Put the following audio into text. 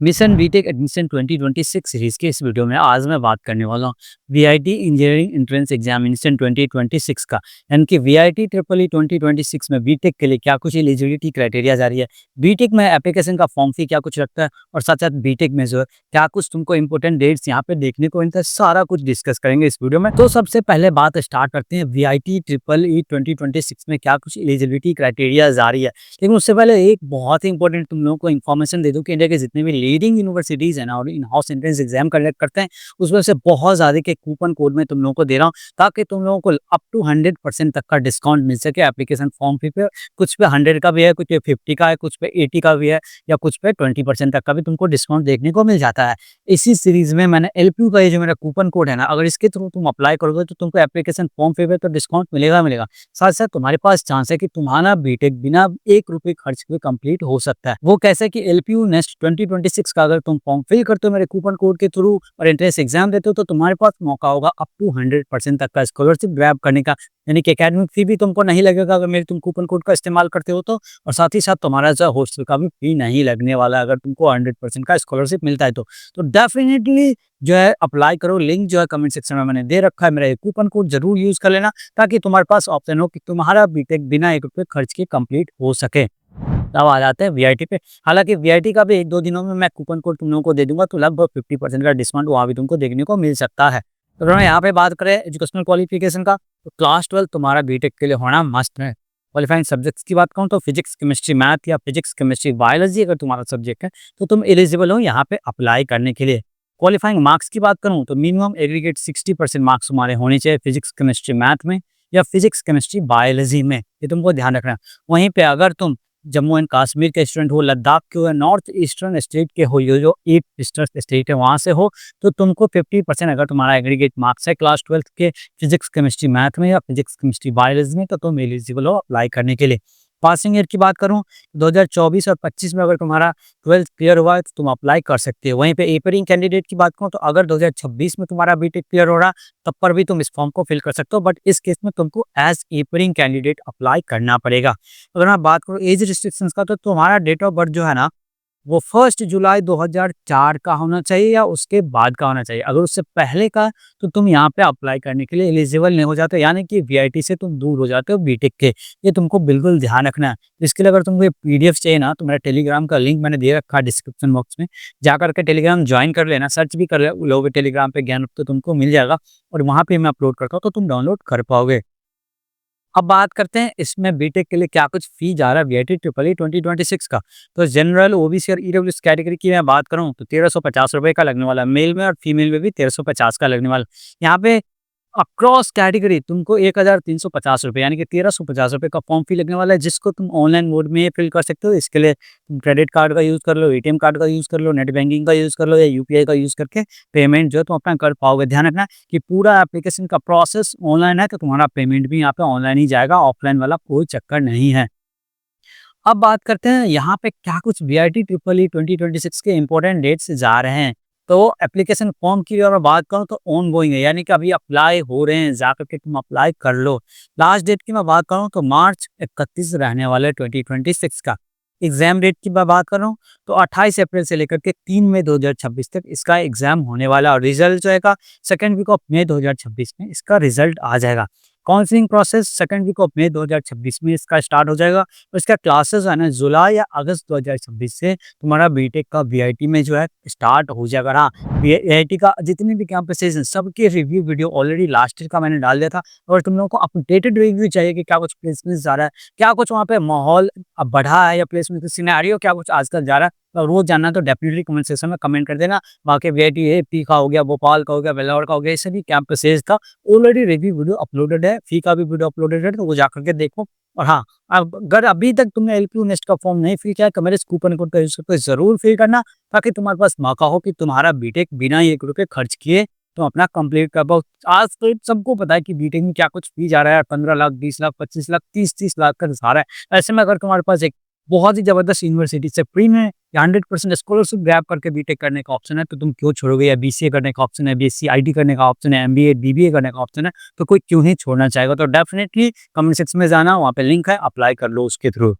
Mission BTech admission 2026 series के इस video में आज मैं बात करने वाला हूँ वीआईटी इंजीनियरिंग एंट्रेंस एग्जामिनेशन 2026 का। यानी कि वीआईटी ट्रिपल ई 2026 में बीटेक के लिए क्या कुछ एलिजिबिलिटी क्राइटेरिया जारी है, बीटेक में एप्लीकेशन का फॉर्म फी क्या कुछ लगता है और साथ साथ बीटेक में जो है क्या कुछ तुमको इंपॉर्टेंट डेट्स यहाँ पे देखने को मिलता है, सारा कुछ डिस्कस करेंगे इस वीडियो में। तो सबसे पहले बात स्टार्ट करते हैं वीआईटी ट्रिपल ई 2026 में क्या कुछ एलिजिबिलिटी क्राइटेरिया जारी है। लेकिन उससे पहले एक बहुत ही इंपॉर्टेंट तुम लोगों को इन्फॉर्मेशन दे दूं कि इंडिया के जितने भी लीडिंग यूनिवर्सिटीज है ना और in house entrance exam conduct करते हैं, उसमें से बहुत ज्यादा के कूपन कोड में तुम लोगों को दे रहा हूँ ताकि तुम लोगों को अप टू 100% तक का डिस्काउंट मिल सके एप्लीकेशन फॉर्म फी पे। कुछ पे 100 का भी है, कुछ पे 50 का है, कुछ पे 80 का भी है या कुछ पे 20% तक का भी तुमको डिस्काउंट देखने को मिल जाता है। इसी सीरीज में मैंने एलपीयू का ये जो मेरा कूपन कोड है ना, अगर इसके थ्रू तुम अप्लाई करोगे तो तुमको एप्लीकेशन फॉर्म फी पे तो डिस्काउंट मिलेगा। साथ साथ तुम्हारे पास चांस है कि तुम्हारा बीटेक बिना 1 रुपए खर्च के कंप्लीट हो सकता है। वो कैसे कि एलपीयू नेक्स्ट 2026 का अगर तुम फॉर्म फिल करते हो मेरे कूपन कोड के थ्रू और एंट्रेंस एग्जाम देते हो तो तुम्हारे पास मौका होगा अप टू 100% तक का स्कॉलरशिप ग्रैब करने का। यानी कि एकेडमिक फी भी तुमको नहीं लगेगा अगर मेरे तुम कूपन कोड का इस्तेमाल करते हो तो, और साथ ही साथ तुम्हारा जो हॉस्टल का भी फी नहीं लगने वाला अगर तुमको 100% का स्कॉलरशिप मिलता है तो डेफिनेटली जो है अप्लाई करो। लिंक जो है कमेंट सेक्शन में मैंने दे रखा है, मेरा ये कूपन कोड जरूर यूज कर लेना ताकि तुम्हारे पास ऑप्शन हो कि तुम्हारा बीटेक बिना 1 रुपए खर्च के कंप्लीट हो सके। अब आ जाते हैं वीआईटी पे। हालांकि वीआईटी का भी 1-2 दिनों में मैं कूपन कोड तुम लोगों को दे दूंगा तो लगभग 50% का डिस्काउंट वहाँ भी तुमको देखने को मिल सकता है। तो अगर यहाँ पे बात करें एजुकेशनल क्वालिफिकेशन का तो क्लास 12 तुम्हारा बीटेक के लिए होना मस्ट है। क्वालिफाइंग सब्जेक्ट्स की बात करूँ तो फिजिक्स केमिस्ट्री मैथ या फिजिक्स केमिस्ट्री बायोलॉजी अगर तुम्हारा सब्जेक्ट है तो तुम एलिजिबल हो यहाँ पे अप्लाई करने के लिए। क्वालिफाइंग मार्क्स की बात करूँ तो मिनिमम एग्रीगेट 60% मार्क्स तुम्हारे होने चाहिए फिजिक्स केमिस्ट्री मैथ में या फिजिक्स केमिस्ट्री बायोलॉजी में, ये तुमको ध्यान रखना है। वहीं पे अगर तुम जम्मू एंड कश्मीर के स्टूडेंट हो, लद्दाख के हो या नॉर्थ ईस्टर्न स्टेट के हो, ये जो 8 ईस्टर्न स्टेट है वहाँ से हो, तो तुमको 50% अगर तुम्हारा एग्रीगेट मार्क्स है क्लास 12 के फिजिक्स केमिस्ट्री मैथ में या फिजिक्स केमिस्ट्री बायोलॉजी में तो तुम एलिजिबल हो अप्लाई करने के लिए। पासिंग ईयर की बात करूँ 2024 और 25 में अगर तुम्हारा 12th क्लियर हुआ है तो तुम अप्लाई कर सकते हो। वहीं पे एपरिंग कैंडिडेट की बात करूँ तो अगर 2026 में तुम्हारा बीटेक क्लियर हो रहा तब पर भी तुम इस फॉर्म को फिल कर सकते हो, बट इस केस में तुमको एज एपरिंग कैंडिडेट अप्लाई करना पड़ेगा। अगर मैं बात करूँ एज रिस्ट्रिक्शंस का तो तुम्हारा डेट ऑफ बर्थ जो है ना वो 1 जुलाई 2004 का होना चाहिए या उसके बाद का होना चाहिए। अगर उससे पहले का तो तुम यहाँ पे अप्लाई करने के लिए एलिजिबल नहीं हो जाते, यानी कि वीआईटी से तुम दूर हो जाते हो बीटेक के। ये तुमको बिल्कुल ध्यान रखना है। इसके लिए अगर तुमको ये पीडीएफ चाहिए ना तो मेरा टेलीग्राम का लिंक मैंने दे रखा है डिस्क्रिप्शन बॉक्स में, जाकर के टेलीग्राम ज्वाइन कर लेना, सर्च भी कर लोगे टेलीग्राम पे ज्ञान तो तुमको मिल जाएगा और वहाँ पे मैं अपलोड करता हूँ तो तुम डाउनलोड कर पाओगे। अब बात करते हैं इसमें बीटेक के लिए क्या कुछ फी जा रहा है वीआईटी ट्रिपल ई 2026 का। तो जनरल ओबीसी और ईडब्ल्यूएस कैटेगरी की मैं बात करूं तो 1350 रुपए का लगने वाला, मेल में और फीमेल में भी 1350 का लगने वाला। यहाँ पे अक्रॉस कैटेगरी तुमको 1350 रुपये यानी कि 1350 रुपये का फॉर्म फी लगने वाला है, जिसको तुम ऑनलाइन मोड में फिल कर सकते हो। इसके लिए तुम क्रेडिट कार्ड का यूज़ कर लो, एटीएम कार्ड का यूज़ कर लो, नेट बैंकिंग का यूज़ कर लो या यूपीआई का यूज़ करके पेमेंट जो है तुम अपना कर पाओगे। ध्यान रखना कि पूरा एप्लीकेशन का प्रोसेस ऑनलाइन है तो तुम्हारा पेमेंट भी यहाँ पे ऑनलाइन ही जाएगा, ऑफलाइन वाला कोई चक्कर नहीं है। अब बात करते हैं यहाँ पे क्या कुछ वीआईटी ट्रिपल ई 2026 के इंपॉर्टेंट डेट्स जा रहे हैं। तो एप्लीकेशन फॉर्म की अगर बात करूँ तो ऑन गोइंग है, यानी कि अभी अप्लाई हो रहे हैं, जाकर के तुम अप्लाई कर लो। लास्ट डेट की मैं बात करूँ तो मार्च 31 रहने वाले 2026 का। एग्जाम डेट की मैं बात करूँ तो 28 अप्रैल से लेकर के 3 मई 2026 तक इसका एग्जाम होने वाला और रिजल्ट जो है सेकेंड वीक ऑफ मई 2026 में इसका रिजल्ट आ जाएगा। Counselling process second week of May 2026 में इसका स्टार्ट हो जाएगा और इसका क्लासेस है ना जुलाई या अगस्त 2026 से तुम्हारा बीटेक का वीआईटी में जो है स्टार्ट हो जाएगा। हाँ, वीआईटी का जितने भी कैंपसेस हैं सबके review video already last year का मैंने डाल दिया था। और तुम लोगों को अपडेटेड रिव्यू चाहिए कि क्या कुछ प्लेसमेंट जा रहा है, क्या कुछ वहाँ पे माहौल अब बढ़ा है या प्लेसमेंट का सिनेरियो क्या कुछ आजकल जा रहा है, तो रोज जानना तो डेफिनेटली कमेंट सेक्शन में कमेंट कर देना। बाकी वीआईटी एपी का हो गया, भोपाल का हो गया, बेल्लौर का हो गया, ये सभी कैंपसेस का ऑलरेडी रिव्यू वीडियो अपलोडेड है, फी का भी वीडियो अपलोडेड है, तो वो जाकर के देखो। और हाँ, अगर अभी तक तुमने एलपीयू नेस्ट का फॉर्म नहीं फिल किया है तो मेरे कूपन कोड का यूज करके जरूर फिल करना ताकि तुम्हारे पास मौका हो कि तुम्हारा बीटेक बिना 1 रुपए खर्च किए तुम अपना कंप्लीट कर पाओ। आज तो सबको पता है कि बीटेक में क्या कुछ फी जा रहा है, 15 लाख, 20 लाख, 25 लाख, 30 लाख का जा रहा है। ऐसे में अगर तुम्हारे पास एक बहुत ही जबरदस्त यूनिवर्सिटी से फ्री में 100% स्कॉलरशिप ग्रैब करके बीटेक करने का ऑप्शन है तो तुम क्यों छोड़ोगे। या बीसीए करने का ऑप्शन है, बीएससी आईटी करने का ऑप्शन है, एमबीए बीबीए करने का ऑप्शन है, तो कोई क्यों ही छोड़ना चाहेगा। तो डेफिनेटली कमेंट सेक्शन में जाना, वहाँ पे लिंक है, अप्लाई कर लो उसके थ्रू।